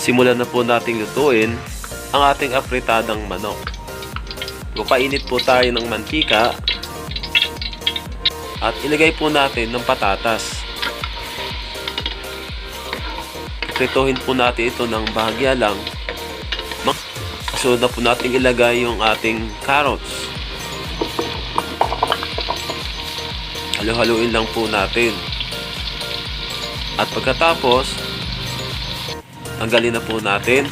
Simulan na po nating lutuin ang ating apritadang manok. Papainit po tayo ng mantika at ilagay po natin ng patatas. Prituhin po natin ito ng bahagya lang. Kasunod na po natin ilagay yung ating carrots. Halo-haluin lang po natin. At pagkatapos, tanggalin na po natin.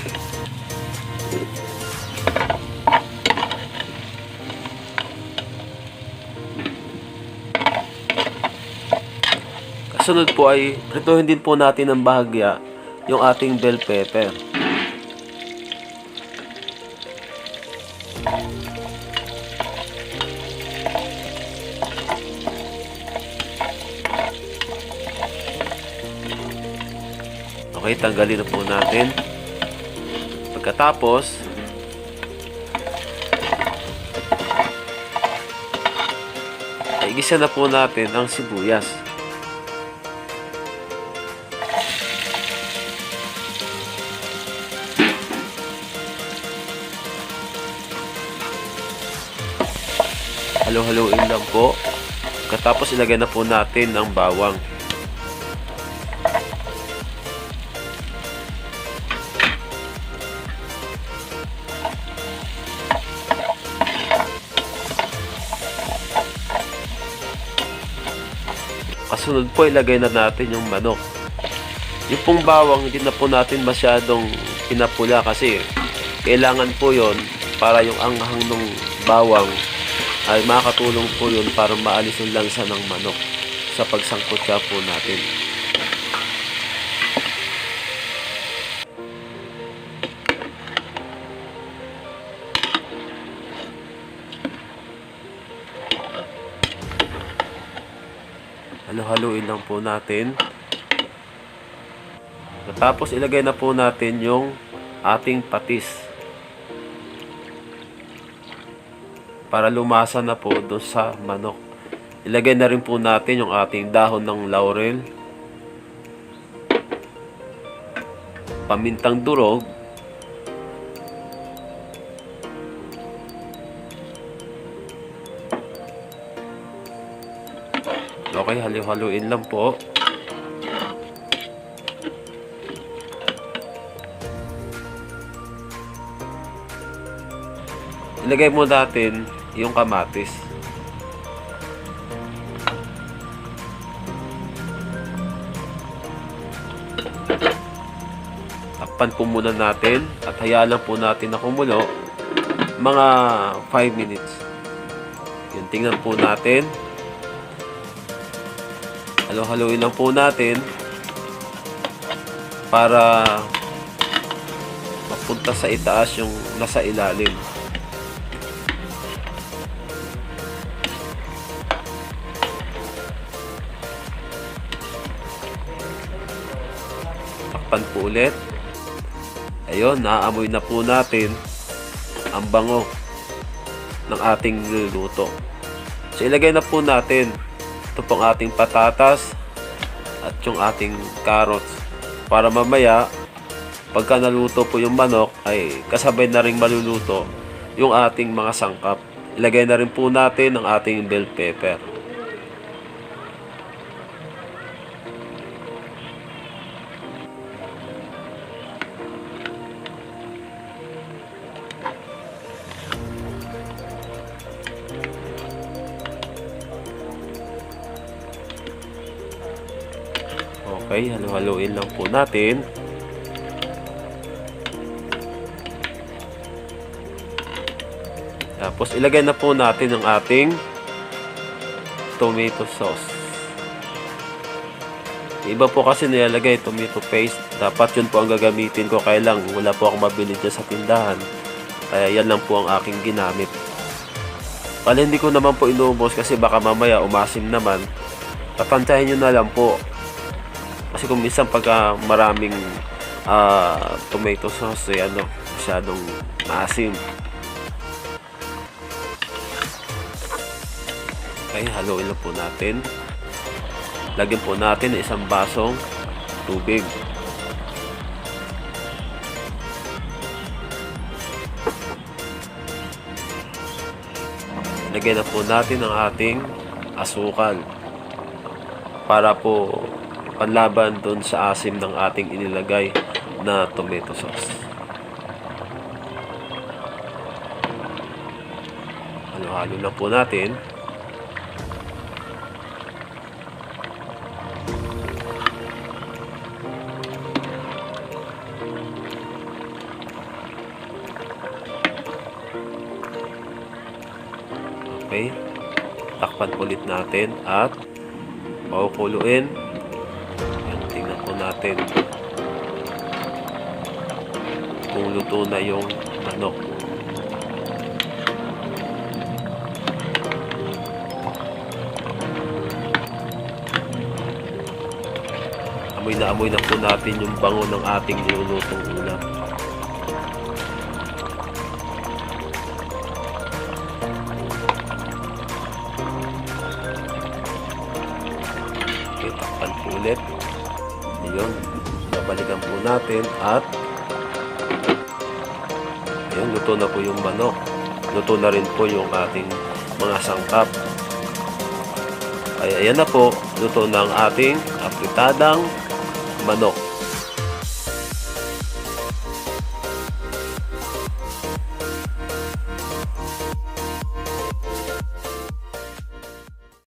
Kasunod po ay prituhin din po natin ng bahagya yung ating bell pepper. Okay, tanggalin na po natin. Pagkatapos, ay igisa na po natin ang sibuyas. Halo-haloin lang po. Pagkatapos ilagay na po natin ang bawang. Kasunod po ilagay na natin yung manok. Yung pong bawang hindi na po natin masyadong pinapula kasi kailangan po yon para yung anghang ng bawang ay makakatulong po yun para maalis yung lansa ng manok sa pagsangkutsa po natin. Halo-haluin lang po natin. Tapos ilagay na po natin yung ating patis. Para lumasa na po doon sa manok. Ilagay na rin po natin yung ating dahon ng laurel, pamintang durog, okay, halo-haluin lang po. Ilagay mo natin yung kamatis. Takpan po muna natin at hayaan lang po natin na kumulo mga 5 minutes. Yun, tingnan po natin. Halo-haloin lang po natin para mapunta sa itaas yung nasa ilalim. Takpan po ulit. Ayun, naaamoy na po natin ang bango ng ating niluluto. So ilagay na po natin ito pong ating patatas at yung ating carrots para mamaya pagka naluto po yung manok ay kasabay na rin maluluto yung ating mga sangkap. Ilagay na rin po natin ang ating bell pepper. Okay, halo-haloin lang po natin. Tapos ilagay na po natin ang ating tomato sauce. Iba po kasi nilalagay tomato paste. Dapat yun po ang gagamitin ko. Kaya lang wala po akong mabili dyan sa tindahan. Kaya yan lang po ang aking ginamit. Pala hindi ko naman po inubos kasi baka mamaya umasim naman. Tatantahin nyo na lang po. Kasi kung minsan pagka maraming tomato sauce ay masyadong maasim. Okay, haluin lang po natin. Lagyan po natin ng isang basong tubig. lagyan na po natin ang ating asukal para po panlaban doon sa asim ng ating inilagay na tomato sauce. Halo-halo na po natin. Okay, takpan ulit natin at pakukuluin. Yan, tingnan po natin kung luto na yung manok. Amoy na po natin yung bango ng ating nilulutong ulam. Takpan po ulit. Ayun, babalikan po natin at ayun, luto na po yung manok. Luto na rin po yung ating mga sangkap. Ay, ayan na po, luto na ang ating apritadang manok.